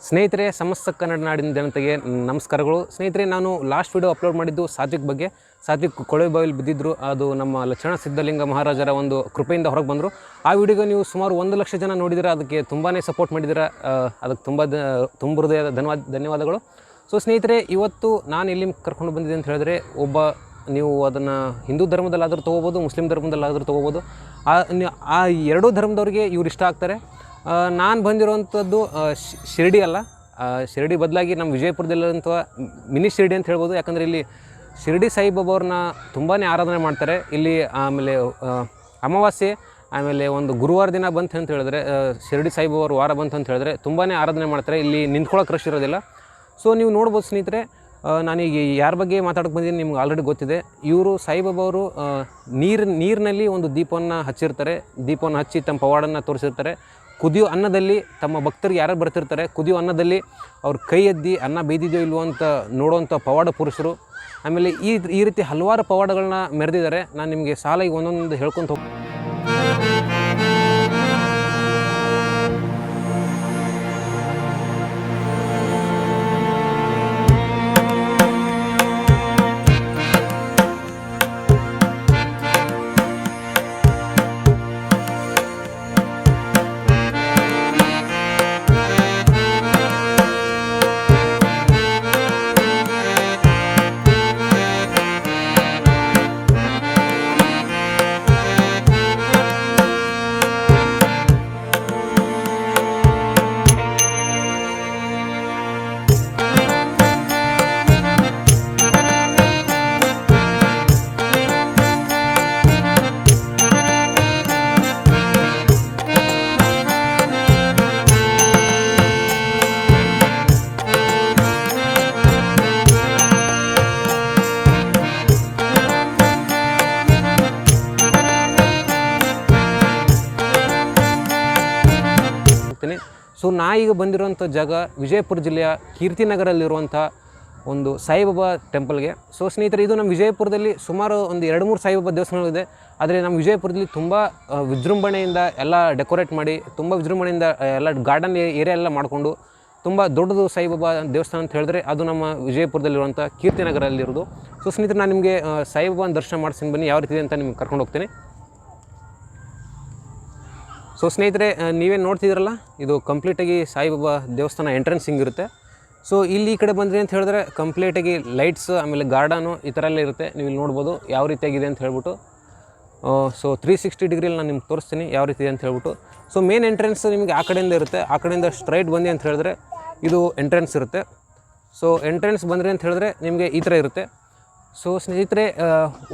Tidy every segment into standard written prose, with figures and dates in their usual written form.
ಸ್ನೇಹಿತರೆ, ಸಮಸ್ತ ಕನ್ನಡ ನಾಡಿನ ಜನತೆಗೆ ನಮಸ್ಕಾರಗಳು. ಸ್ನೇಹಿತರೆ, ನಾನು ಲಾಸ್ಟ್ ವಿಡಿಯೋ ಅಪ್ಲೋಡ್ ಮಾಡಿದ್ದು ಸಾತ್ವಿಕ್ ಬಗ್ಗೆ. ಸಾತ್ವಿಕ್ ಕೊಳವೆ ಬಾವಿಲಿ ಬಿದ್ದಿದ್ದರು. ಅದು ನಮ್ಮ ಲಕ್ಷಣ ಸಿದ್ಧಲಿಂಗ ಮಹಾರಾಜರ ಒಂದು ಕೃಪೆಯಿಂದ ಹೊರಗೆ ಬಂದರು. ಆ ವಿಡಿಯೋಗೆ ನೀವು ಸುಮಾರು 1 ಲಕ್ಷ ಜನ ನೋಡಿದ್ದೀರಾ. ಅದಕ್ಕೆ ತುಂಬಾ ಸಪೋರ್ಟ್ ಮಾಡಿದ್ದೀರಾ. ಅದಕ್ಕೆ ತುಂಬ ಹೃದಯದ ಧನ್ಯವಾದಗಳು. ಸೊ ಸ್ನೇಹಿತರೆ, ಇವತ್ತು ನಾನು ಎಲ್ಲಿ ಕರ್ಕೊಂಡು ಬಂದಿದ್ದೆ ಅಂತ ಹೇಳಿದ್ರೆ, ನೀವು ಅದನ್ನು ಹಿಂದೂ ಧರ್ಮದಲ್ಲಾದರೂ ತೊಗೋಬೋದು, ಮುಸ್ಲಿಂ ಧರ್ಮದಲ್ಲಾದರೂ ತೊಗೋಬೋದು. ಆ ಎರಡೂ ಧರ್ಮದವ್ರಿಗೆ ಇವ್ರು ಇಷ್ಟ ಆಗ್ತಾರೆ. ನಾನು ಬಂದಿರೋವಂಥದ್ದು ಶಿರ್ಡಿ ಅಲ್ಲ, ಶಿರ್ಡಿ ಬದಲಾಗಿ ನಮ್ಮ ವಿಜಯಪುರದಲ್ಲಿರುವಂಥ ಮಿನಿ ಶಿರ್ಡಿ ಅಂತ ಹೇಳ್ಬೋದು. ಯಾಕಂದರೆ ಇಲ್ಲಿ ಶಿರ್ಡಿ ಸಾಯಿಬಾಬಾ ಅವ್ರನ್ನ ತುಂಬಾ ಆರಾಧನೆ ಮಾಡ್ತಾರೆ ಇಲ್ಲಿ. ಆಮೇಲೆ ಅಮಾವಾಸ್ಯೆ, ಆಮೇಲೆ ಒಂದು ಗುರುವಾರ ದಿನ ಬಂತು ಅಂತ ಹೇಳಿದ್ರೆ, ಶಿರ್ಡಿ ಸಾಯಿಬಾಬಾ ಅವ್ರ ವಾರ ಬಂತು ಅಂತ ಹೇಳಿದ್ರೆ ತುಂಬಾ ಆರಾಧನೆ ಮಾಡ್ತಾರೆ. ಇಲ್ಲಿ ನಿಂತ್ಕೊಳ್ಳೋಕೆ ರಶ್ ಇರೋದಿಲ್ಲ. ಸೊ ನೀವು ನೋಡ್ಬೋದು ಸ್ನೇಹಿತರೆ, ನಾನೀಗ ಯಾರ ಬಗ್ಗೆ ಮಾತಾಡೋಕೆ ಬಂದಿದ್ದೀನಿ ನಿಮ್ಗೆ ಆಲ್ರೆಡಿ ಗೊತ್ತಿದೆ. ಇವರು ಸಾಯಿಬಾಬಾ ಅವರು ನೀರಿನಲ್ಲಿ ಒಂದು ದೀಪವನ್ನು ಹಚ್ಚಿರ್ತಾರೆ. ದೀಪವನ್ನು ಹಚ್ಚಿ ತಮ್ಮ ಪವಾಡನ್ನು ತೋರಿಸಿರ್ತಾರೆ. ಕುದಿಯೋ ಅನ್ನದಲ್ಲಿ ತಮ್ಮ ಭಕ್ತರಿಗೆ ಯಾರು ಬರ್ತಿರ್ತಾರೆ, ಕುದಿಯೋ ಅನ್ನದಲ್ಲಿ ಅವ್ರ ಕೈ ಎದ್ದಿ ಅನ್ನ ಬೇಯ್ದಿದೆಯೋ ಇಲ್ವೋ ಅಂತ ನೋಡುವಂಥ ಪವಾಡ ಪುರುಷರು. ಆಮೇಲೆ ಈ ರೀತಿ ಹಲವಾರು ಪವಾಡಗಳನ್ನ ಮೆರೆದಿದ್ದಾರೆ. ನಾನು ನಿಮಗೆ ಸಾಲ ಈಗ ಒಂದೊಂದು ಹೇಳ್ಕೊತ ಹೋಗ್ತೀನಿ. ಸೊ ನಾ ಈಗ ಬಂದಿರುವಂಥ ಜಾಗ ವಿಜಯಪುರ ಜಿಲ್ಲೆಯ ಕೀರ್ತಿನಗರಲ್ಲಿರುವಂಥ ಒಂದು ಸಾಯಿಬಾಬಾ ಟೆಂಪಲ್ಗೆ. ಸೊ ಸ್ನೇಹಿತರೆ, ಇದು ನಮ್ಮ ವಿಜಯಪುರದಲ್ಲಿ ಸುಮಾರು ಒಂದು 2-3 ಸಾಯಿಬಾಬಾ ದೇವಸ್ಥಾನಗಳಿದೆ. ಆದರೆ ನಮ್ಮ ವಿಜಯಪುರದಲ್ಲಿ ತುಂಬ ವಿಜೃಂಭಣೆಯಿಂದ ಎಲ್ಲ ಡೆಕೋರೇಟ್ ಮಾಡಿ, ತುಂಬ ವಿಜೃಂಭಣೆಯಿಂದ ಎಲ್ಲ ಗಾರ್ಡನ್ ಏರಿಯಾ ಎಲ್ಲ ಮಾಡಿಕೊಂಡು ತುಂಬ ದೊಡ್ಡದು ಸಾಯಿಬಾಬಾ ದೇವಸ್ಥಾನ ಅಂತ ಹೇಳಿದ್ರೆ ಅದು ನಮ್ಮ ವಿಜಯಪುರದಲ್ಲಿರುವಂಥ ಕೀರ್ತಿನಗರಲ್ಲಿರೋದು. ಸೊ ಸ್ನೇಹಿತರೆ, ನಾನು ನಿಮಗೆ ಸಾಯಿಬಾಬಾನ ದರ್ಶನ ಮಾಡಿಸ್ತೀನಿ ಬನ್ನಿ, ಯಾವ ರೀತಿ ಇದೆ ಅಂತ ನಿಮ್ಗೆ ಕರ್ಕೊಂಡು ಹೋಗ್ತೀನಿ. ಸೊ ಸ್ನೇಹಿತರೆ, ನೀವೇನು ನೋಡ್ತಿದ್ದೀರಲ್ಲ, ಇದು ಕಂಪ್ಲೀಟಾಗಿ ಸಾಯಿಬಾಬಾ ದೇವಸ್ಥಾನ ಎಂಟ್ರೆನ್ಸ್ ಹಿಂಗಿರುತ್ತೆ. ಸೊ ಇಲ್ಲಿ ಈ ಕಡೆ ಬಂದ್ರಿ ಅಂತ ಹೇಳಿದ್ರೆ ಕಂಪ್ಲೀಟಾಗಿ ಲೈಟ್ಸ್, ಆಮೇಲೆ ಗಾರ್ಡನು ಈ ಥರ ಎಲ್ಲ ಇರುತ್ತೆ. ನೀವು ಇಲ್ಲಿ ನೋಡ್ಬೋದು ಯಾವ ರೀತಿಯಾಗಿದೆ ಅಂತ ಹೇಳ್ಬಿಟ್ಟು. ಸೊ 360 ಡಿಗ್ರಿಯಲ್ಲಿ ನಾನು ನಿಮ್ಗೆ ತೋರಿಸ್ತೀನಿ ಯಾವ ರೀತಿ ಇದೆ ಅಂತ ಹೇಳ್ಬಿಟ್ಟು. ಸೊ ಮೇನ್ ಎಂಟ್ರೆನ್ಸ್ ನಿಮಗೆ ಆ ಕಡೆಯಿಂದ ಇರುತ್ತೆ. ಆ ಕಡೆಯಿಂದ ಸ್ಟ್ರೈಟ್ ಬಂದಿ ಅಂತ ಹೇಳಿದ್ರೆ ಇದು ಎಂಟ್ರೆನ್ಸ್ ಇರುತ್ತೆ. ಸೊ ಎಂಟ್ರೆನ್ಸ್ ಬಂದ್ರಿ ಅಂತ ಹೇಳಿದ್ರೆ ನಿಮಗೆ ಈ ಥರ ಇರುತ್ತೆ. ಸೊ ಸ್ನೇಹಿತರೆ,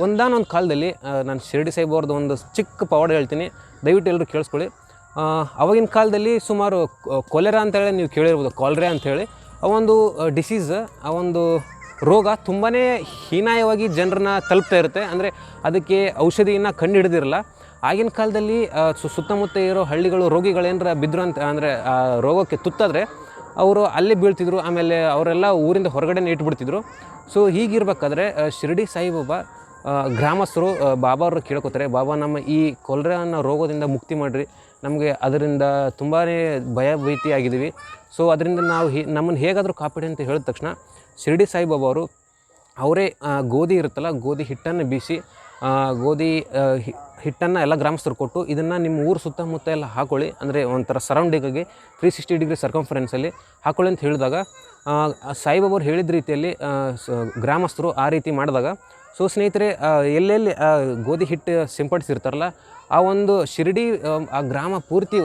ಒಂದಾನೊಂದು ಕಾಲದಲ್ಲಿ ನಾನು ಶಿರ್ಡಿ ಸಾಯಿಬಾಬಾರ್ದು ಒಂದು ಚಿಕ್ಕ ಪವಾಡ ಹೇಳ್ತೀನಿ, ದಯವಿಟ್ಟು ಎಲ್ಲರೂ ಕೇಳಿಸ್ಕೊಳ್ಳಿ. ಆವಾಗಿನ ಕಾಲದಲ್ಲಿ ಸುಮಾರು ಕೊಲೆರಾ ಅಂತೇಳಿ ನೀವು ಕೇಳಿರ್ಬೋದು, ಕಾಲ್ರೆ ಅಂಥೇಳಿ ಆ ಒಂದು ಡಿಸೀಸ್, ಆ ಒಂದು ರೋಗ ತುಂಬಾ ಹೀನಾಯವಾಗಿ ಜನರನ್ನ ತಲುಪ್ತಾ ಇರುತ್ತೆ. ಅಂದರೆ ಅದಕ್ಕೆ ಔಷಧಿಯನ್ನು ಕಂಡು ಹಿಡಿದಿರಲ್ಲ. ಆಗಿನ ಕಾಲದಲ್ಲಿ ಸುತ್ತಮುತ್ತ ಇರೋ ಹಳ್ಳಿಗಳು ರೋಗಿಗಳೇನರ ಬಿದ್ದರು ಅಂತ ಅಂದರೆ ಆ ರೋಗಕ್ಕೆ ತುತ್ತಾದರೆ ಅವರು ಅಲ್ಲೇ ಬೀಳ್ತಿದ್ರು. ಆಮೇಲೆ ಅವರೆಲ್ಲ ಊರಿಂದ ಹೊರಗಡೆ ಇಟ್ಬಿಡ್ತಿದ್ರು. ಸೊ ಹೀಗಿರ್ಬೇಕಾದ್ರೆ ಶಿರ್ಡಿ ಸಾಯಿಬಾಬಾ ಗ್ರಾಮಸ್ಥರು ಬಾಬಾ ಅವರು ಕೇಳ್ಕೊತಾರೆ, ಬಾಬಾ ನಮ್ಮ ಈ ಕೊಲೆರಾ ಅನ್ನೋ ರೋಗದಿಂದ ಮುಕ್ತಿ ಮಾಡಿರಿ, ನಮಗೆ ಅದರಿಂದ ತುಂಬಾ ಭಯ ಭೀತಿ ಆಗಿದ್ದೀವಿ. ಸೊ ಅದರಿಂದ ನಾವು ನಮ್ಮನ್ನು ಹೇಗಾದರೂ ಕಾಪಾಡಿ ಅಂತ ಹೇಳಿದ ತಕ್ಷಣ ಶಿರ್ಡಿ ಸಾಯಿಬಾಬಾ ಅವರು ಅವರೇ ಗೋಧಿ ಇರುತ್ತಲ್ಲ, ಗೋಧಿ ಹಿಟ್ಟನ್ನು ಬೀಸಿ, ಗೋಧಿ ಹಿಟ್ಟನ್ನು ಎಲ್ಲ ಗ್ರಾಮಸ್ಥರು ಕೊಟ್ಟು ಇದನ್ನು ನಿಮ್ಮ ಊರು ಸುತ್ತಮುತ್ತ ಎಲ್ಲ ಹಾಕೊಳ್ಳಿ, ಅಂದರೆ ಒಂಥರ ಸರೌಂಡಿಂಗಾಗಿ 360 ಡಿಗ್ರಿ ಸರ್ಕಂಫರೆನ್ಸಲ್ಲಿ ಹಾಕೊಳ್ಳಿ ಅಂತ ಹೇಳಿದಾಗ ಸಾಯಿಬಾಬಾರು ಹೇಳಿದ ರೀತಿಯಲ್ಲಿ ಗ್ರಾಮಸ್ಥರು ಆ ರೀತಿ ಮಾಡಿದಾಗ, ಸೊ ಸ್ನೇಹಿತರೆ, ಎಲ್ಲೆಲ್ಲಿ ಗೋಧಿ ಹಿಟ್ಟು ಸಿಂಪಡಿಸಿರ್ತಾರಲ್ಲ ಆ ಒಂದು ಶಿರ್ಡಿ ಆ ಗ್ರಾಮ ಪೂರ್ತಿ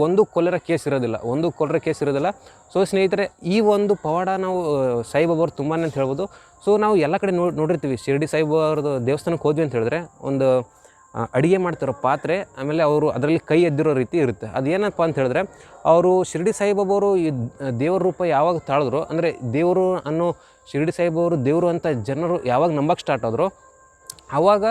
ಒಂದು ಕೊಲೆರಾ ಕೇಸ್ ಇರೋದಿಲ್ಲ. ಸೊ ಸ್ನೇಹಿತರೆ, ಈ ಒಂದು ಪವಾಡ ನಾವು ಸಾಯಿಬಾಬಾವ್ರು ತುಂಬಾ ಅಂತ ಹೇಳ್ಬೋದು. ಸೊ ನಾವು ಎಲ್ಲ ಕಡೆ ನೋಡಿರ್ತೀವಿ ಶಿರ್ಡಿ ಸಾಯಿಬಾಬಾವ್ರದ್ದು ದೇವಸ್ಥಾನಕ್ಕೆ ಹೋದ್ವಿ ಅಂತ ಹೇಳಿದ್ರೆ ಒಂದು ಅಡುಗೆ ಮಾಡ್ತಿರೋ ಪಾತ್ರೆ, ಆಮೇಲೆ ಅವರು ಅದರಲ್ಲಿ ಕೈ ಎದ್ದಿರೋ ರೀತಿ ಇರುತ್ತೆ. ಅದೇನಪ್ಪ ಅಂತ ಹೇಳಿದ್ರೆ, ಅವರು ಶಿರ್ಡಿ ಸಾಯಿಬಾಬಾವರು ಈ ದೇವರ ರೂಪ ಯಾವಾಗ ತಾಳಿದ್ರು, ಅಂದರೆ ದೇವರು ಅನ್ನೋ ಶಿರ್ಡಿ ಸಾಯಿಬಾಬಾವರು ದೇವರು ಅಂತ ಜನರು ಯಾವಾಗ ನಂಬಕ್ಕೆ ಸ್ಟಾರ್ಟ್ ಆದರೂ ಆವಾಗ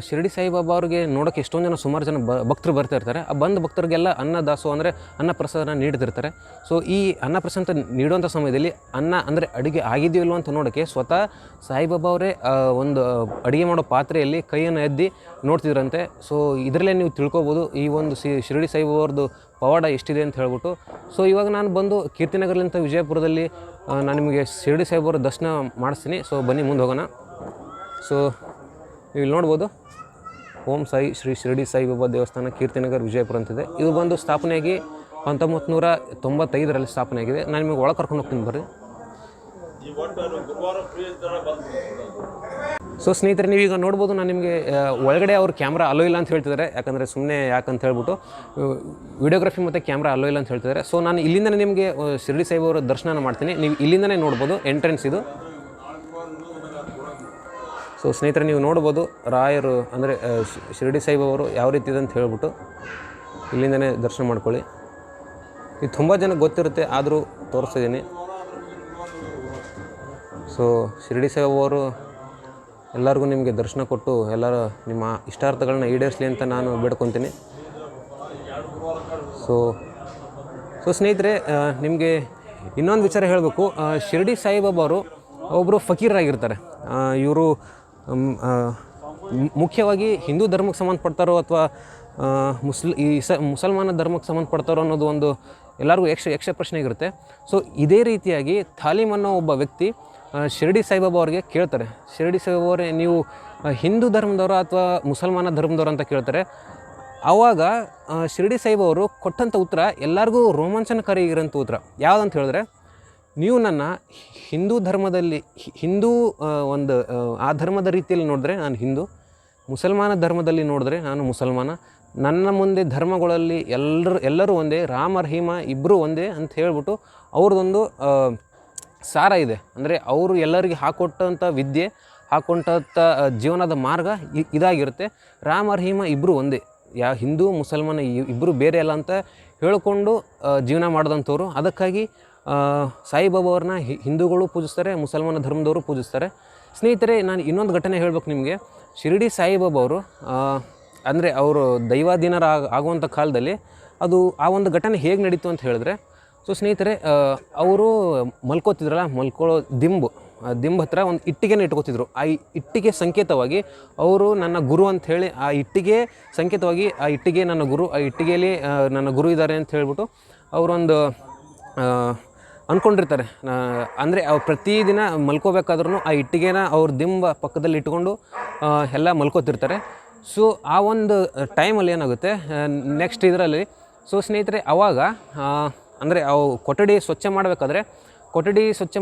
ಶಿರಡಿ ಸಾಯಿಬಾಬಾ ಅವ್ರಿಗೆ ನೋಡೋಕ್ಕೆ ಎಷ್ಟೊಂದು ಜನ ಸುಮಾರು ಜನ ಭಕ್ತರು ಬರ್ತಾ ಇರ್ತಾರೆ. ಆ ಬಂದ ಭಕ್ತರಿಗೆಲ್ಲ ಅನ್ನದಾಸೋ ಅಂದರೆ ಅನ್ನಪ್ರಸಾದನ ನೀಡ್ತಿರ್ತಾರೆ. ಸೊ ಈ ಅನ್ನಪ್ರಸಾದ ನೀಡುವಂಥ ಸಮಯದಲ್ಲಿ ಅನ್ನ ಅಂದರೆ ಅಡುಗೆ ಆಗಿದೆಯೋ ಇಲ್ವೋ ಅಂತ ನೋಡೋಕ್ಕೆ ಸ್ವತಃ ಸಾಯಿಬಾಬಾ ಅವರೇ ಒಂದು ಅಡುಗೆ ಮಾಡೋ ಪಾತ್ರೆಯಲ್ಲಿ ಕೈಯನ್ನು ಎದ್ದಿ ನೋಡ್ತಿದ್ರಂತೆ. ಸೊ ಇದರಲ್ಲೇ ನೀವು ತಿಳ್ಕೊಬೋದು ಈ ಒಂದು ಶಿರಡಿ ಸಾಯಿಬಾಬಾ ಅವ್ರದ್ದು ಪವಾಡ ಎಷ್ಟಿದೆ ಅಂತ ಹೇಳ್ಬಿಟ್ಟು. ಸೊ ಇವಾಗ ನಾನು ಬಂದು ಕೀರ್ತಿನಗರಲಿಂದ ವಿಜಯಪುರದಲ್ಲಿ ನಾನು ನಿಮಗೆ ಶಿರಡಿ ಸಾಯಿಬಾಬಾವ್ರ ದರ್ಶನ ಮಾಡಿಸ್ತೀನಿ. ಸೊ ಬನ್ನಿ ಮುಂದೆ ಹೋಗೋಣ. ಸೊ ನೀವು ಇಲ್ಲಿ ನೋಡ್ಬೋದು ಓಂ ಸಾಯಿ ಶ್ರೀ ಶಿರಡಿ ಸಾಯಿಬಾಬಾ ದೇವಸ್ಥಾನ ಕೀರ್ತಿನಗರ ವಿಜಯಪುರ ಅಂತಿದೆ. ಇದು ಬಂದು ಸ್ಥಾಪನೆಯಾಗಿ 1995ರಲ್ಲಿ ಸ್ಥಾಪನೆಯಾಗಿದೆ. ನಾನು ನಿಮಗೆ ಒಳಗೆ ಕರ್ಕೊಂಡು ಹೋಗ್ತೀನಿ ಬರ್ರಿ. ಸೊ ಸ್ನೇಹಿತರೆ ನೀವೀಗ ನೋಡ್ಬೋದು, ನಾನು ನಿಮಗೆ ಒಳಗಡೆ ಅವ್ರು ಕ್ಯಾಮ್ರಾ ಅಲೋ ಇಲ್ಲ ಅಂತ ಹೇಳ್ತಿದ್ದಾರೆ. ಯಾಕಂದರೆ ಸುಮ್ಮನೆ ಯಾಕಂತ ಹೇಳ್ಬಿಟ್ಟು ವಿಡಿಯೋಗ್ರಫಿ ಮತ್ತು ಕ್ಯಾಮ್ರಾ ಅಲೋ ಇಲ್ಲ ಅಂತ ಹೇಳ್ತಿದ್ದಾರೆ. ಸೊ ನಾನು ಇಲ್ಲಿಂದನೇ ನಿಮಗೆ ಶಿರಡಿ ಸಾಯಿಬಾಬಾವ್ರ ದರ್ಶನ ಮಾಡ್ತೀನಿ. ನೀವು ಇಲ್ಲಿಂದನೇ ನೋಡ್ಬೋದು, ಎಂಟ್ರೆನ್ಸ್ ಇದು. ಸೊ ಸ್ನೇಹಿತರೆ ನೀವು ನೋಡ್ಬೋದು ರಾಯರು ಅಂದರೆ ಶಿರಡಿ ಸಾಯಿಬಾಬಾವರು ಯಾವ ರೀತಿ ಇದೆ ಅಂತ ಹೇಳ್ಬಿಟ್ಟು ಇಲ್ಲಿಂದನೇ ದರ್ಶನ ಮಾಡ್ಕೊಳ್ಳಿ. ಇದು ತುಂಬ ಜನಕ್ಕೆ ಗೊತ್ತಿರುತ್ತೆ, ಆದರೂ ತೋರಿಸ್ತಿದ್ದೀನಿ. ಸೊ ಶಿರಡಿ ಸಾಯಿಬಾಬಾವರು ಎಲ್ಲರಿಗೂ ನಿಮಗೆ ದರ್ಶನ ಕೊಟ್ಟು ಎಲ್ಲರ ನಿಮ್ಮ ಇಷ್ಟಾರ್ಥಗಳನ್ನ ಈಡೇರಿಸಲಿ ಅಂತ ನಾನು ಬೇಡ್ಕೊತೀನಿ. ಸೊ ಸ್ನೇಹಿತರೆ ನಿಮಗೆ ಇನ್ನೊಂದು ವಿಚಾರ ಹೇಳಬೇಕು. ಶಿರಡಿ ಸಾಯಿಬಾಬಾವರು ಒಬ್ಬರು ಫಕೀರಾಗಿರ್ತಾರೆ. ಇವರು ಮುಖ್ಯವಾಗಿ ಹಿಂದೂ ಧರ್ಮಕ್ಕೆ ಸಂಬಂಧಪಡ್ತಾರೋ ಅಥವಾ ಮುಸಲ್ಮಾನ ಧರ್ಮಕ್ಕೆ ಸಂಬಂಧಪಡ್ತಾರೋ ಅನ್ನೋದು ಒಂದು ಎಲ್ಲರಿಗೂ ಯಕ್ಷ ಪ್ರಶ್ನೆ ಇರುತ್ತೆ. ಸೊ ಇದೇ ರೀತಿಯಾಗಿ ತಾಲೀಮ್ ಅನ್ನೋ ಒಬ್ಬ ವ್ಯಕ್ತಿ ಶಿರಡಿ ಸಾಯಿಬಾಬಾ ಅವ್ರಿಗೆ ಕೇಳ್ತಾರೆ, ಶಿರಡಿ ಸಾಯಿಬಾಬಾ ಅವರೇ ನೀವು ಹಿಂದೂ ಧರ್ಮದವರು ಅಥವಾ ಮುಸಲ್ಮಾನ ಧರ್ಮದವರು ಅಂತ ಕೇಳ್ತಾರೆ. ಆವಾಗ ಶಿರಡಿ ಸಾಯಿಬಾಬಾ ಅವರು ಕೊಟ್ಟಂಥ ಉತ್ತರ ಎಲ್ಲರಿಗೂ ರೋಮಾಂಚನಕಾರಿಗಿರೋಂಥ ಉತ್ತರ ಯಾವುದಂತ ಹೇಳಿದ್ರೆ, ನೀವು ನನ್ನ ಹಿಂದೂ ಧರ್ಮದಲ್ಲಿ ಹಿಂದೂ ಒಂದು ಆ ಧರ್ಮದ ರೀತಿಯಲ್ಲಿ ನೋಡಿದ್ರೆ ನಾನು ಹಿಂದೂ, ಮುಸಲ್ಮಾನ ಧರ್ಮದಲ್ಲಿ ನೋಡಿದ್ರೆ ನಾನು ಮುಸಲ್ಮಾನ, ನನ್ನ ಮುಂದೆ ಧರ್ಮಗಳಲ್ಲಿ ಎಲ್ಲರೂ ಒಂದೇ, ರಾಮ ರಹೀಮ ಇಬ್ಬರೂ ಒಂದೇ ಅಂತ ಹೇಳ್ಬಿಟ್ಟು ಅವ್ರದ್ದೊಂದು ಸಾರ ಇದೆ. ಅಂದರೆ ಅವರು ಎಲ್ಲರಿಗೆ ಹಾಕೊಟ್ಟಂಥ ವಿದ್ಯೆ, ಹಾಕೊಂಡಂಥ ಜೀವನದ ಮಾರ್ಗ ಇದಾಗಿರುತ್ತೆ. ರಾಮ ರಹೀಮ ಇಬ್ಬರು ಒಂದೇ, ಹಿಂದೂ ಮುಸಲ್ಮಾನ ಇಬ್ಬರು ಬೇರೆ ಅಲ್ಲ ಅಂತ ಹೇಳಿಕೊಂಡು ಜೀವನ ಮಾಡಿದಂಥವ್ರು. ಅದಕ್ಕಾಗಿ ಸಾಯಿಬಾಬಾ ಅವ್ರನ್ನ ಹಿಂದೂಗಳು ಪೂಜಿಸ್ತಾರೆ, ಮುಸಲ್ಮಾನ ಧರ್ಮದವರು ಪೂಜಿಸ್ತಾರೆ. ಸ್ನೇಹಿತರೆ ನಾನು ಇನ್ನೊಂದು ಘಟನೆ ಹೇಳ್ಬೇಕು ನಿಮಗೆ. ಶಿರಡಿ ಸಾಯಿಬಾಬಾ ಅವರು ಅಂದರೆ ಅವರು ದೈವಾಧೀನರ ಆಗುವಂಥ ಕಾಲದಲ್ಲಿ ಅದು ಆ ಒಂದು ಘಟನೆ ಹೇಗೆ ನಡೀತು ಅಂತ ಹೇಳಿದ್ರೆ, ಸೊ ಸ್ನೇಹಿತರೆ ಅವರು ಮಲ್ಕೋತಿದ್ರಲ್ಲ, ಮಲ್ಕೊಳ್ಳೋ ದಿಂಬು ಹತ್ರ ಒಂದು ಇಟ್ಟಿಗೆನ ಇಟ್ಕೋತಿದ್ರು. ಆ ಇಟ್ಟಿಗೆ ಸಂಕೇತವಾಗಿ ಅವರು ನನ್ನ ಗುರು ಅಂಥೇಳಿ, ಆ ಇಟ್ಟಿಗೆ ಸಂಕೇತವಾಗಿ ಆ ಇಟ್ಟಿಗೆ ನನ್ನ ಗುರು, ಆ ಇಟ್ಟಿಗೆಯಲ್ಲಿ ನನ್ನ ಗುರು ಇದ್ದಾರೆ ಅಂತ ಹೇಳ್ಬಿಟ್ಟು ಅವರೊಂದು ಅಂದ್ಕೊಂಡಿರ್ತಾರೆ. ಅಂದರೆ ಅವ್ರು ಪ್ರತಿದಿನ ಮಲ್ಕೋಬೇಕಾದ್ರೂ ಆ ಇಟ್ಟಿಗೆನ ಅವ್ರ ದಿಂಬ ಪಕ್ಕದಲ್ಲಿ ಇಟ್ಕೊಂಡು ಎಲ್ಲ ಮಲ್ಕೋತಿರ್ತಾರೆ. ಸೊ ಆ ಒಂದು ಟೈಮಲ್ಲಿ ಏನಾಗುತ್ತೆ ನೆಕ್ಸ್ಟ್ ಇದರಲ್ಲಿ, ಸೊ ಸ್ನೇಹಿತರೆ ಅವಾಗ ಅಂದರೆ ಅವು ಕೊಠಡಿ ಸ್ವಚ್ಛ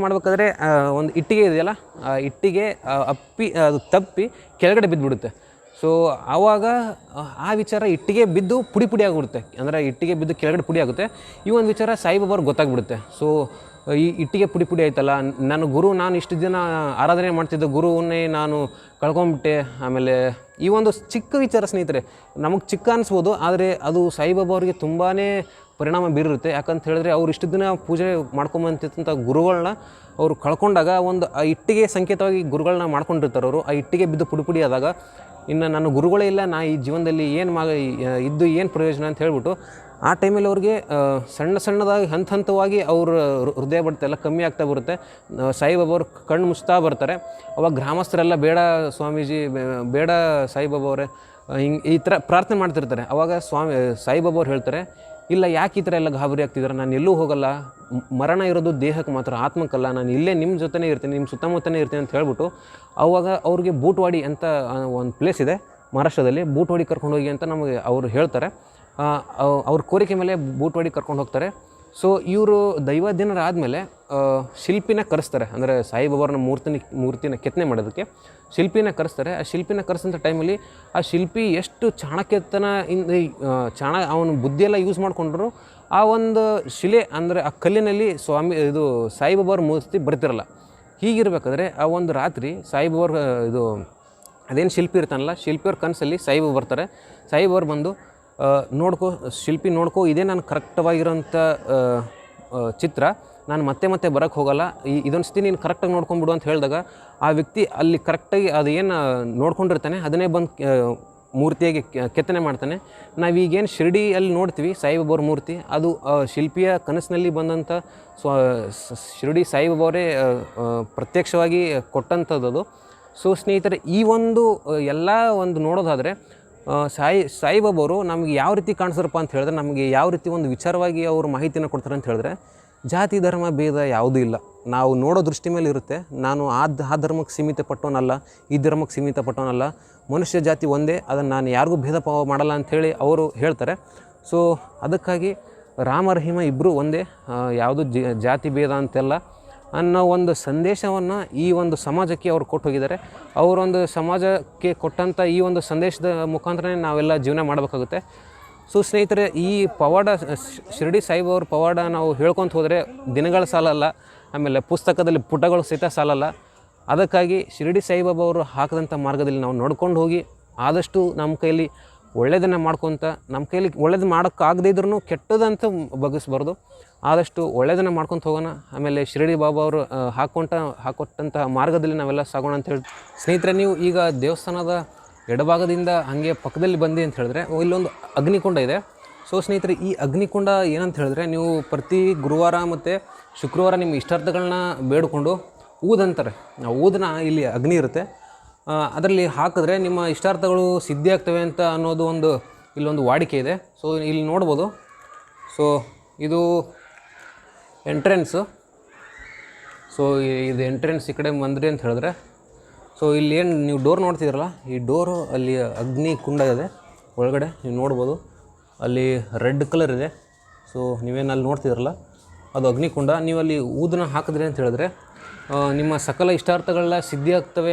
ಮಾಡಬೇಕಾದ್ರೆ ಒಂದು ಇಟ್ಟಿಗೆ ಇದೆಯಲ್ಲ, ಆ ಇಟ್ಟಿಗೆ ಅದು ತಪ್ಪಿ ಕೆಳಗಡೆ ಬಿದ್ದುಬಿಡುತ್ತೆ. ಸೊ ಆವಾಗ ಆ ವಿಚಾರ ಇಟ್ಟಿಗೆ ಬಿದ್ದು ಪುಡಿ ಆಗಿಬಿಡುತ್ತೆ. ಅಂದರೆ ಇಟ್ಟಿಗೆ ಬಿದ್ದು ಕೆಳಗಡೆ ಪುಡಿ ಆಗುತ್ತೆ. ಈ ಒಂದು ವಿಚಾರ ಸಾಯಿಬಾಬಾವ್ರಿಗೆ ಗೊತ್ತಾಗ್ಬಿಡುತ್ತೆ. ಸೊ ಈ ಇಟ್ಟಿಗೆ ಪುಡಿ ಆಯ್ತಲ್ಲ, ನನ್ನ ಗುರು, ನಾನು ಇಷ್ಟು ದಿನ ಆರಾಧನೆ ಮಾಡ್ತಿದ್ದ ಗುರುವನ್ನೇ ನಾನು ಕಳ್ಕೊಂಬಿಟ್ಟೆ. ಆಮೇಲೆ ಈ ಒಂದು ಚಿಕ್ಕ ವಿಚಾರ ಸ್ನೇಹಿತರೆ ನಮಗೆ ಚಿಕ್ಕ ಅನಿಸ್ಬೋದು, ಆದರೆ ಅದು ಸಾಯಿಬಾಬಾ ಅವ್ರಿಗೆ ತುಂಬಾ ಪರಿಣಾಮ ಬೀರಿರುತ್ತೆ. ಯಾಕಂತ ಹೇಳಿದ್ರೆ ಅವ್ರು ಇಷ್ಟು ದಿನ ಪೂಜೆ ಮಾಡ್ಕೊಂಬಂತಿದ್ದಂಥ ಗುರುಗಳನ್ನ ಅವರು ಕಳ್ಕೊಂಡಾಗ ಒಂದು ಆ ಇಟ್ಟಿಗೆ ಸಂಕೇತವಾಗಿ ಗುರುಗಳನ್ನ ಮಾಡ್ಕೊಂಡಿರ್ತಾರೆ ಅವರು. ಆ ಇಟ್ಟಿಗೆ ಬಿದ್ದು ಪುಡಿ ಆದಾಗ ಇನ್ನು ನನ್ನ ಗುರುಗಳೇ ಇಲ್ಲ, ನಾ ಈ ಜೀವನದಲ್ಲಿ ಇದ್ದು ಏನು ಪ್ರಯೋಜನ ಅಂತ ಹೇಳ್ಬಿಟ್ಟು ಆ ಟೈಮಲ್ಲಿ ಅವ್ರಿಗೆ ಸಣ್ಣದಾಗಿ ಹಂತವಾಗಿ ಅವ್ರ ಹೃದಯ ಬಡಿತ ಎಲ್ಲ ಕಮ್ಮಿ ಆಗ್ತಾ ಬರುತ್ತೆ. ಸಾಯಿಬಾಬಾ ಅವ್ರು ಕಣ್ಣು ಮುಚ್ತಾ ಬರ್ತಾರೆ. ಅವಾಗ ಗ್ರಾಮಸ್ಥರೆಲ್ಲ ಬೇಡ ಸ್ವಾಮೀಜಿ, ಬೇಡ ಸಾಯಿಬಾಬಾ ಅವರೇ, ಈ ಥರ ಪ್ರಾರ್ಥನೆ ಮಾಡ್ತಿರ್ತಾರೆ. ಅವಾಗ ಸಾಯಿಬಾಬಾ ಅವ್ರು ಹೇಳ್ತಾರೆ, ಇಲ್ಲ ಯಾಕೆ ಈ ಥರ ಎಲ್ಲ ಗಾಬರಿ ಆಗ್ತಿದ್ದಾರೆ, ನಾನು ಎಲ್ಲೂ ಹೋಗಲ್ಲ, ಮರಣ ಇರೋದು ದೇಹಕ್ಕೆ ಮಾತ್ರ, ಆತ್ಮಕ್ಕಲ್ಲ, ನಾನು ಇಲ್ಲೇ ನಿಮ್ಮ ಜೊತೆನೇ ಇರ್ತೀನಿ, ನಿಮ್ಮ ಸುತ್ತಮುತ್ತನೇ ಇರ್ತೀನಿ ಅಂತ ಹೇಳ್ಬಿಟ್ಟು ಅವಾಗ ಅವ್ರಿಗೆ ಬೂಟ್ವಾಡಿ ಅಂತ ಒಂದು ಪ್ಲೇಸ್ ಇದೆ ಮಹಾರಾಷ್ಟ್ರದಲ್ಲಿ, ಬೂಟ್ವಾಡಿ ಕರ್ಕೊಂಡು ಹೋಗಿ ಅಂತ ನಮಗೆ ಅವರು ಹೇಳ್ತಾರೆ. ಅವ್ರ ಕೋರಿಕೆ ಮೇಲೆ ಬೂಟ್ವಾಡಿ ಕರ್ಕೊಂಡು ಹೋಗ್ತಾರೆ. ಸೊ ಇವರು ದೈವಾಧೀನರಾದಮೇಲೆ ಶಿಲ್ಪಿನ ಕರೆಸ್ತಾರೆ. ಅಂದರೆ ಸಾಯಿಬಾಬಾರನ್ನ ಮೂರ್ತಿನ ಕೆತ್ತನೆ ಮಾಡೋದಕ್ಕೆ ಶಿಲ್ಪಿನ ಕರೆಸ್ತಾರೆ. ಆ ಶಿಲ್ಪಿನ ಕರೆಸಂಥ ಟೈಮಲ್ಲಿ ಆ ಶಿಲ್ಪಿ ಎಷ್ಟು ಅವನು ಬುದ್ಧಿಯೆಲ್ಲ ಯೂಸ್ ಮಾಡಿಕೊಂಡ್ರು ಆ ಒಂದು ಶಿಲೆ ಅಂದರೆ ಆ ಕಲ್ಲಿನಲ್ಲಿ ಸಾಯಿಬಾಬಾರ ಮೂರ್ತಿ ಬರ್ತಿರಲ್ಲ. ಹೀಗಿರ್ಬೇಕಾದ್ರೆ ಆ ಒಂದು ರಾತ್ರಿ ಸಾಯಿಬಾಬಾರ ಅದೇನು ಶಿಲ್ಪಿ ಇರ್ತಾನಲ್ಲ, ಶಿಲ್ಪಿಯವ್ರ ಕನಸಲ್ಲಿ ಸಾಯಿಬಾಬಾ ಬರ್ತಾರೆ. ಸಾಯಿಬಾಬಾರು ಬಂದು ಶಿಲ್ಪಿ ನೋಡ್ಕೋ, ಇದೇ ನಾನು ಕರೆಕ್ಟವಾಗಿರೋಂಥ ಚಿತ್ರ, ನಾನು ಮತ್ತೆ ಮತ್ತೆ ಬರೋಕ್ಕೆ ಹೋಗಲ್ಲ, ಇದೊಂದು ಸತಿ ನೀನು ಕರೆಕ್ಟಾಗಿ ನೋಡ್ಕೊಂಬಿಡು ಅಂತ ಹೇಳಿದಾಗ ಆ ವ್ಯಕ್ತಿ ಅಲ್ಲಿ ಕರೆಕ್ಟಾಗಿ ಅದು ಏನು ನೋಡ್ಕೊಂಡಿರ್ತಾನೆ ಅದನ್ನೇ ಬಂದು ಮೂರ್ತಿಯಾಗಿ ಕೆತ್ತನೆ ಮಾಡ್ತಾನೆ. ನಾವೀಗೇನು ಶಿರ್ಡಿಯಲ್ಲಿ ನೋಡ್ತೀವಿ ಸಾಯಿಬಾಬಾವ್ರ ಮೂರ್ತಿ, ಅದು ಶಿಲ್ಪಿಯ ಕನಸಿನಲ್ಲಿ ಬಂದಂಥ ಶಿರ್ಡಿ ಸಾಯಿಬಾಬಾವರೇ ಪ್ರತ್ಯಕ್ಷವಾಗಿ ಕೊಟ್ಟಂಥದ್ದು. ಸೊ ಸ್ನೇಹಿತರೆ, ಈ ಒಂದು ಎಲ್ಲ ಒಂದು ನೋಡೋದಾದರೆ ಸಾಯಿಬಾಬಾವರು ನಮಗೆ ಯಾವ ರೀತಿ ಕಾಣಿಸ್ತಾರಪ್ಪ ಅಂತ ಹೇಳಿದ್ರೆ, ನಮಗೆ ಯಾವ ರೀತಿ ಒಂದು ವಿಚಾರವಾಗಿ ಅವರು ಮಾಹಿತಿನ ಕೊಡ್ತಾರೆ ಅಂತ ಹೇಳಿದ್ರೆ, ಜಾತಿ ಧರ್ಮ ಭೇದ ಯಾವುದೂ ಇಲ್ಲ, ನಾವು ನೋಡೋ ದೃಷ್ಟಿ ಮೇಲೆ ಇರುತ್ತೆ. ನಾನು ಆ ಧರ್ಮಕ್ಕೆ ಸೀಮಿತ ಪಟ್ಟವನಲ್ಲ, ಈ ಧರ್ಮಕ್ಕೆ ಸೀಮಿತ ಪಟ್ಟವನಲ್ಲ, ಮನುಷ್ಯ ಜಾತಿ ಒಂದೇ, ಅದನ್ನು ನಾನು ಯಾರಿಗೂ ಭೇದ ಭಾವ ಮಾಡಲ್ಲ ಅಂಥೇಳಿ ಅವರು ಹೇಳ್ತಾರೆ. ಸೊ ಅದಕ್ಕಾಗಿ ರಾಮ ರಹೀಮ ಇಬ್ಬರು ಒಂದೇ, ಯಾವುದು ಜಾತಿ ಭೇದ ಅಂತೆಲ್ಲ ಅನ್ನೋ ಒಂದು ಸಂದೇಶವನ್ನು ಈ ಒಂದು ಸಮಾಜಕ್ಕೆ ಅವರು ಕೊಟ್ಟು ಹೋಗಿದ್ದಾರೆ. ಅವರೊಂದು ಸಮಾಜಕ್ಕೆ ಕೊಟ್ಟಂಥ ಈ ಒಂದು ಸಂದೇಶದ ಮುಖಾಂತರನೇ ನಾವೆಲ್ಲ ಜೀವನ ಮಾಡಬೇಕಾಗುತ್ತೆ. ಸೊ ಸ್ನೇಹಿತರೆ, ಈ ಪವಾಡ ಶಿರ್ಡಿ ಸಾಯಿಬಾಬಾವ್ರ ಪವಾಡ ನಾವು ಹೇಳ್ಕೊತ ಹೋದರೆ ದಿನಗಳ ಸಾಲಲ್ಲ, ಆಮೇಲೆ ಪುಸ್ತಕದಲ್ಲಿ ಪುಟಗಳು ಸಹಿತ ಸಾಲಲ್ಲ. ಅದಕ್ಕಾಗಿ ಶಿರ್ಡಿ ಸಾಯಿಬಾಬಾ ಅವರು ಹಾಕಿದಂಥ ಮಾರ್ಗದಲ್ಲಿ ನಾವು ನೋಡ್ಕೊಂಡು ಹೋಗಿ ಆದಷ್ಟು ನಮ್ಮ ಕೈಲಿ ಒಳ್ಳೆಯದನ್ನು ಮಾಡ್ಕೊತ, ನಮ್ಮ ಕೈಲಿ ಒಳ್ಳೇದು ಮಾಡೋಕ್ಕಾಗದೇ ಇದ್ರೂ ಕೆಟ್ಟದಂತ ಬಗ್ಗಿಸ್ಬಾರ್ದು, ಆದಷ್ಟು ಒಳ್ಳೆಯದನ್ನು ಮಾಡ್ಕೊತ ಹೋಗೋಣ. ಆಮೇಲೆ ಶಿರ್ಡಿ ಬಾಬಾ ಅವರು ಹಾಕೊಟ್ಟಂಥ ಮಾರ್ಗದಲ್ಲಿ ನಾವೆಲ್ಲ ಸಾಗೋಣ ಅಂತ ಹೇಳಿ. ಸ್ನೇಹಿತರೆ, ನೀವು ಈಗ ದೇವಸ್ಥಾನದ ಎಡಭಾಗದಿಂದ ಹಾಗೆ ಪಕ್ಕದಲ್ಲಿ ಬಂದಿ ಅಂತ ಹೇಳಿದ್ರೆ ಇಲ್ಲೊಂದು ಅಗ್ನಿಕುಂಡ ಇದೆ. ಸೊ ಸ್ನೇಹಿತರೆ, ಈ ಅಗ್ನಿಕುಂಡ ಏನಂತ ಹೇಳಿದ್ರೆ, ನೀವು ಪ್ರತಿ ಗುರುವಾರ ಮತ್ತು ಶುಕ್ರವಾರ ನಿಮ್ಮ ಇಷ್ಟಾರ್ಥಗಳನ್ನ ಬೇಡಿಕೊಂಡು ಊದಂತಾರೆ. ಊದನ ಇಲ್ಲಿ ಅಗ್ನಿ ಇರುತ್ತೆ, ಅದರಲ್ಲಿ ಹಾಕಿದ್ರೆ ನಿಮ್ಮ ಇಷ್ಟಾರ್ಥಗಳು ಸಿದ್ಧಿ ಆಗ್ತವೆ ಅಂತ ಅನ್ನೋದು ಇಲ್ಲೊಂದು ವಾಡಿಕೆ ಇದೆ. ಸೊ ಇಲ್ಲಿ ನೋಡ್ಬೋದು. ಸೊ ಇದು ಎಂಟ್ರೆನ್ಸು. ಸೊ ಇದು ಎಂಟ್ರೆನ್ಸ್ ಈ ಕಡೆ ಬಂದ್ರಿ ಅಂತ ಹೇಳಿದ್ರೆ, ಸೊ ಇಲ್ಲಿ ಏನು ನೀವು ಡೋರ್ ನೋಡ್ತಿದ್ದೀರಲ್ಲ, ಈ ಡೋರು ಅಲ್ಲಿ ಅಗ್ನಿ ಕುಂಡ ಇದೆ ಒಳಗಡೆ, ನೀವು ನೋಡ್ಬೋದು. ಅಲ್ಲಿ ರೆಡ್ ಕಲರ್ ಇದೆ. ಸೊ ನೀವೇನು ಅಲ್ಲಿ ನೋಡ್ತಿದ್ದೀರಲ್ಲ, ಅದು ಅಗ್ನಿಕುಂಡ. ನೀವು ಅಲ್ಲಿ ಊದನ ಹಾಕಿದ್ರಿ ಅಂತ ಹೇಳಿದ್ರೆ ನಿಮ್ಮ ಸಕಲ ಇಷ್ಟಾರ್ಥಗಳೆಲ್ಲ ಸಿದ್ಧಿ ಆಗ್ತವೆ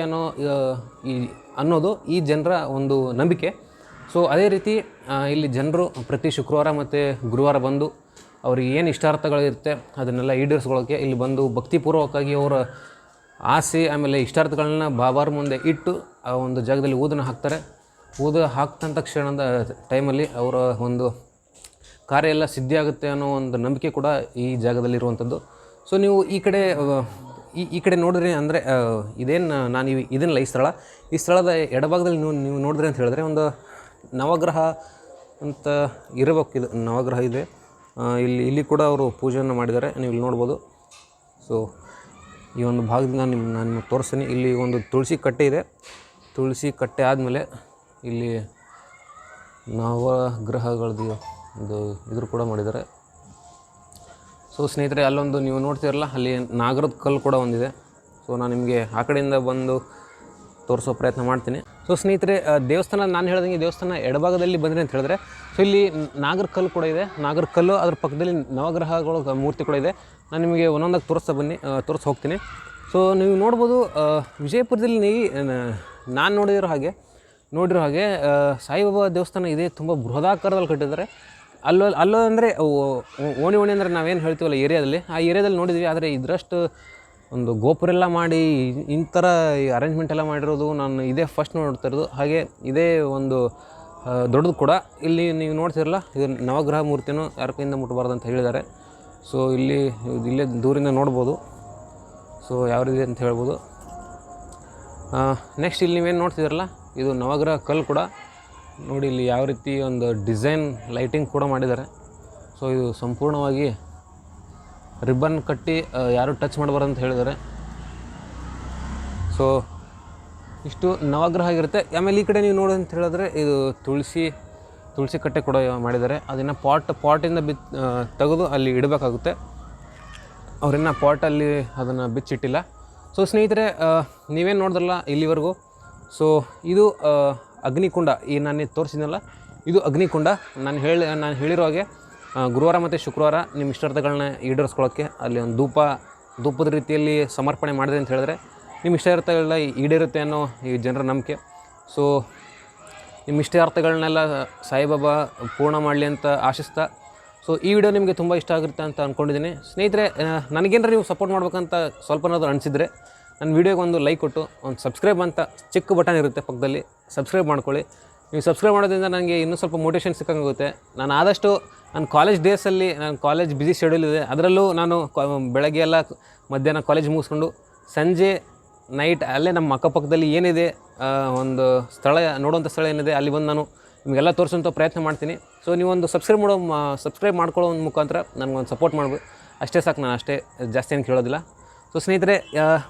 ಅನ್ನೋದು ಈ ಜನರ ಒಂದು ನಂಬಿಕೆ. ಸೊ ಅದೇ ರೀತಿ ಇಲ್ಲಿ ಜನರು ಪ್ರತಿ ಶುಕ್ರವಾರ ಮತ್ತು ಗುರುವಾರ ಬಂದು ಅವ್ರಿಗೆ ಏನು ಇಷ್ಟಾರ್ಥಗಳಿರುತ್ತೆ ಅದನ್ನೆಲ್ಲ ಈಡೇರಿಸ್ಕೊಳ್ಳೋಕ್ಕೆ ಇಲ್ಲಿ ಬಂದು ಭಕ್ತಿಪೂರ್ವಕವಾಗಿ ಅವರ ಆಸೆ ಆಮೇಲೆ ಇಷ್ಟಾರ್ಥಗಳನ್ನ ಬಾಬಾರ ಮುಂದೆ ಇಟ್ಟು ಆ ಒಂದು ಜಾಗದಲ್ಲಿ ಊದನ ಹಾಕ್ತಾರೆ. ಹಾಕ್ತಂಥ ಕ್ಷಣದ ಟೈಮಲ್ಲಿ ಅವರ ಒಂದು ಕಾರ್ಯ ಎಲ್ಲ ಸಿದ್ಧಿ ಆಗುತ್ತೆ ಅನ್ನೋ ಒಂದು ನಂಬಿಕೆ ಕೂಡ ಈ ಜಾಗದಲ್ಲಿರುವಂಥದ್ದು. ಸೊ ನೀವು ಈ ಕಡೆ ನೋಡಿದ್ರಿ ಅಂದರೆ ನಾನು ಇದನ್ನೆಲ್ಲ ಈ ಸ್ಥಳದ ಎಡಭಾಗದಲ್ಲಿ ನೀವು ನೋಡಿದ್ರಿ ಅಂತ ಹೇಳಿದ್ರೆ ಒಂದು ನವಗ್ರಹ ಅಂತ ಇರಬೇಕು. ಇದು ನವಗ್ರಹ ಇದೆ. ಇಲ್ಲಿ ಕೂಡ ಅವರು ಪೂಜೆಯನ್ನು ಮಾಡಿದ್ದಾರೆ, ನೀವು ಇಲ್ಲಿ ನೋಡ್ಬೋದು. ಸೊ ಈ ಒಂದು ಭಾಗದಿಂದ ನಾನು ತೋರಿಸ್ತೀನಿ. ಇಲ್ಲಿ ಒಂದು ತುಳಸಿ ಕಟ್ಟೆ ಇದೆ. ತುಳಸಿ ಕಟ್ಟೆ ಆದಮೇಲೆ ಇಲ್ಲಿ ನವಗ್ರಹಗಳದ್ದು ಇದ್ರ ಕೂಡ ಮಾಡಿದ್ದಾರೆ. ಸೊ ಸ್ನೇಹಿತರೆ, ಅಲ್ಲೊಂದು ನೀವು ನೋಡ್ತೀರಲ್ಲ, ಅಲ್ಲಿ ನಾಗರದ ಕಲ್ಲು ಕೂಡ ಒಂದಿದೆ. ಸೊ ನಾನು ನಿಮಗೆ ಆ ಕಡೆಯಿಂದ ಬಂದು ತೋರಿಸೋ ಪ್ರಯತ್ನ ಮಾಡ್ತೀನಿ. ಸೊ ಸ್ನೇಹಿತರೆ, ದೇವಸ್ಥಾನ ನಾನು ಹೇಳ್ದಂಗೆ ದೇವಸ್ಥಾನ ಎಡಭಾಗದಲ್ಲಿ ಬಂದ್ರಿ ಅಂತ ಹೇಳಿದ್ರೆ, ಸೊ ಇಲ್ಲಿ ನಾಗರ ಕಲ್ಲು ಕೂಡ ಇದೆ. ನಾಗರ ಕಲ್ಲು ಅದ್ರ ಪಕ್ಕದಲ್ಲಿ ನವಗ್ರಹಗಳ ಮೂರ್ತಿ ಕೂಡ ಇದೆ. ನಾನು ನಿಮಗೆ ಒಂದೊಂದಾಗಿ ತೋರಿಸಿ ಹೋಗ್ತೀನಿ. ಸೊ ನೀವು ನೋಡ್ಬೋದು, ವಿಜಯಪುರದಲ್ಲಿ ನಾನು ನೋಡಿರೋ ಹಾಗೆ ಸಾಯಿಬಾಬಾ ದೇವಸ್ಥಾನ ಇದೆ. ತುಂಬ ಬೃಹದಾಕಾರದಲ್ಲಿ ಕಟ್ಟಿದ್ದಾರೆ. ಅಲ್ಲೋ ಅಂದರೆ ಓಣಿ ಅಂದರೆ ನಾವೇನು ಹೇಳ್ತೀವಲ್ಲ ಏರಿಯಾದಲ್ಲಿ, ಆ ಏರಿಯಾದಲ್ಲಿ ನೋಡಿದ್ವಿ. ಆದರೆ ಇದರಷ್ಟು ಒಂದು ಗೋಪುರ ಎಲ್ಲ ಮಾಡಿ ಈ ಥರ ಅರೇಂಜ್ಮೆಂಟ್ ಎಲ್ಲ ಮಾಡಿರೋದು ನಾನು ಇದೇ ಫಸ್ಟ್ ನೋಡ್ತಾ ಇರೋದು. ಹಾಗೆ ಇದೇ ಒಂದು ದೊಡ್ಡದು ಕೂಡ. ಇಲ್ಲಿ ನೀವು ನೋಡ್ತಿರಲ್ಲ, ಇದು ನವಗ್ರಹ ಮೂರ್ತಿನೂ ಯಾರ ಕೈಯಿಂದ ಮುಟ್ಟಬಾರ್ದು ಅಂತ ಹೇಳಿದ್ದಾರೆ. ಸೊ ಇಲ್ಲೇ ದೂರಿಂದ ನೋಡ್ಬೋದು. ಸೊ ಯಾವ ರೀತಿ ಅಂತ ಹೇಳ್ಬೋದು. ನೆಕ್ಸ್ಟ್ ಇಲ್ಲಿ ನೀವೇನು ನೋಡ್ತಿದ್ದೀರಲ್ಲ, ಇದು ನವಗ್ರಹ ಕಲ್ಲು ಕೂಡ ನೋಡಿ. ಇಲ್ಲಿ ಯಾವ ರೀತಿ ಒಂದು ಡಿಸೈನ್ ಲೈಟಿಂಗ್ ಕೂಡ ಮಾಡಿದ್ದಾರೆ. ಸೊ ಇದು ಸಂಪೂರ್ಣವಾಗಿ ರಿಬ್ಬನ್ ಕಟ್ಟಿ ಯಾರು ಟಚ್ ಮಾಡಬಾರ್ದು ಅಂತ ಹೇಳಿದ್ದಾರೆ. ಸೊ ಇಷ್ಟು ನವಗ್ರಹ ಆಗಿರುತ್ತೆ. ಆಮೇಲೆ ಈ ಕಡೆ ನೀವು ನೋಡಿ ಅಂತ ಹೇಳಿದ್ರೆ, ಇದು ತುಳಸಿ ಕಟ್ಟೆ ಕೂಡ ಮಾಡಿದ್ದಾರೆ. ಅದನ್ನು ಪಾಟಿಂದ ತೆಗೆದು ಅಲ್ಲಿ ಇಡಬೇಕಾಗುತ್ತೆ. ಅವರಿನ್ನ ಪಾಟಲ್ಲಿ ಅದನ್ನು ಬಿಚ್ಚಿಟ್ಟಿಲ್ಲ. ಸೊ ಸ್ನೇಹಿತರೆ, ನೀವೇನು ನೋಡಿದ್ರಲ್ಲ ಇಲ್ಲಿವರೆಗೂ, ಸೊ ಇದು ಅಗ್ನಿಕುಂಡ. ನಾನು ತೋರಿಸಿದ್ನಲ್ಲ, ಇದು ಅಗ್ನಿಕುಂಡ. ನಾನು ಹೇಳಿರೋ ಹಾಗೆ ಗುರುವಾರ ಮತ್ತು ಶುಕ್ರವಾರ ನಿಮ್ಮ ಇಷ್ಟಾರ್ಥಗಳನ್ನ ಈಡೇರಿಸ್ಕೊಳ್ಳೋಕ್ಕೆ ಅಲ್ಲಿ ಒಂದು ಧೂಪದ ರೀತಿಯಲ್ಲಿ ಸಮರ್ಪಣೆ ಮಾಡಿದೆ ಅಂತ ಹೇಳಿದ್ರೆ ನಿಮ್ಮ ಇಷ್ಟಾರ್ಥಗಳನ್ನ ಈಡೇರುತ್ತೆ ಅನ್ನೋ ಈ ಜನರ ನಂಬಿಕೆ. ಸೊ ನಿಮ್ಮ ಇಷ್ಟಾರ್ಥಗಳನ್ನೆಲ್ಲ ಸಾಯಿಬಾಬಾ ಪೂರ್ಣ ಮಾಡಲಿ ಅಂತ ಆಶಿಸ್ತಾ, ಸೊ ಈ ವಿಡಿಯೋ ನಿಮಗೆ ತುಂಬ ಇಷ್ಟ ಆಗುತ್ತೆ ಅಂತ ಅಂದ್ಕೊಂಡಿದ್ದೀನಿ. ಸ್ನೇಹಿತರೆ, ನನಗೇನಾರು ನೀವು ಸಪೋರ್ಟ್ ಮಾಡ್ಬೇಕಂತ ಸ್ವಲ್ಪನಾದರೂ ಅನಿಸಿದರೆ ನನ್ನ ವೀಡಿಯೋಗೆ ಒಂದು ಲೈಕ್ ಕೊಟ್ಟು ಒಂದು ಸಬ್ಸ್ಕ್ರೈಬ್ ಅಂತ ಚಿಕ್ಕ ಬಟನ್ ಇರುತ್ತೆ ಪಕ್ಕದಲ್ಲಿ, ಸಬ್ಸ್ಕ್ರೈಬ್ ಮಾಡ್ಕೊಳ್ಳಿ. ನೀವು ಸಬ್ಸ್ಕ್ರೈಬ್ ಮಾಡೋದ್ರಿಂದ ನನಗೆ ಇನ್ನೂ ಸ್ವಲ್ಪ ಮೋಟಿವೇಶನ್ ಸಿಕ್ಕಂಗಾಗುತ್ತೆ. ನಾನು ಆದಷ್ಟು ನನ್ನ ಕಾಲೇಜ್ ಡೇಸಲ್ಲಿ ನಾನು ಕಾಲೇಜ್ ಬ್ಯುಸಿ ಶೆಡ್ಯೂಲ್ ಇದೆ, ಅದರಲ್ಲೂ ನಾನು ಬೆಳಗ್ಗೆ ಎಲ್ಲ ಮಧ್ಯಾಹ್ನ ಕಾಲೇಜ್ ಮುಗಿಸ್ಕೊಂಡು ಸಂಜೆ ನೈಟ್ ಅಲ್ಲೇ ನಮ್ಮ ಅಕ್ಕಪಕ್ಕದಲ್ಲಿ ಏನಿದೆ ಒಂದು ಸ್ಥಳ ನೋಡುವಂಥ ಸ್ಥಳ ಏನಿದೆ ಅಲ್ಲಿ ಬಂದು ನಾನು ನಿಮಗೆಲ್ಲ ತೋರಿಸೋಂಥ ಪ್ರಯತ್ನ ಮಾಡ್ತೀನಿ. ಸೊ ನೀವೊಂದು ಸಬ್ಸ್ಕ್ರೈಬ್ ಮಾಡ್ಕೊಳ್ಳೋ ಒಂದು ಮುಖಾಂತರ ನನಗೊಂದು ಸಪೋರ್ಟ್ ಮಾಡ್ಬೋದು, ಅಷ್ಟೇ ಸಾಕು. ನಾನು ಅಷ್ಟೇ ಜಾಸ್ತಿ ಏನು ಕೇಳೋದಿಲ್ಲ. ಸೊ ಸ್ನೇಹಿತರೆ,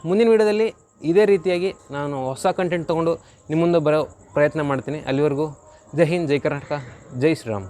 ಮುಂದಿನ ವೀಡಿಯೋದಲ್ಲಿ ಇದೇ ರೀತಿಯಾಗಿ ನಾನು ಹೊಸ ಕಂಟೆಂಟ್ ತೊಗೊಂಡು ನಿಮ್ಮ ಮುಂದೆ ಬರೋ ಪ್ರಯತ್ನ ಮಾಡ್ತೀನಿ. ಅಲ್ಲಿವರೆಗೂ ಜೈ ಹಿಂದ್, ಜೈ ಕರ್ನಾಟಕ, ಜೈ ಶ್ರೀರಾಮ್.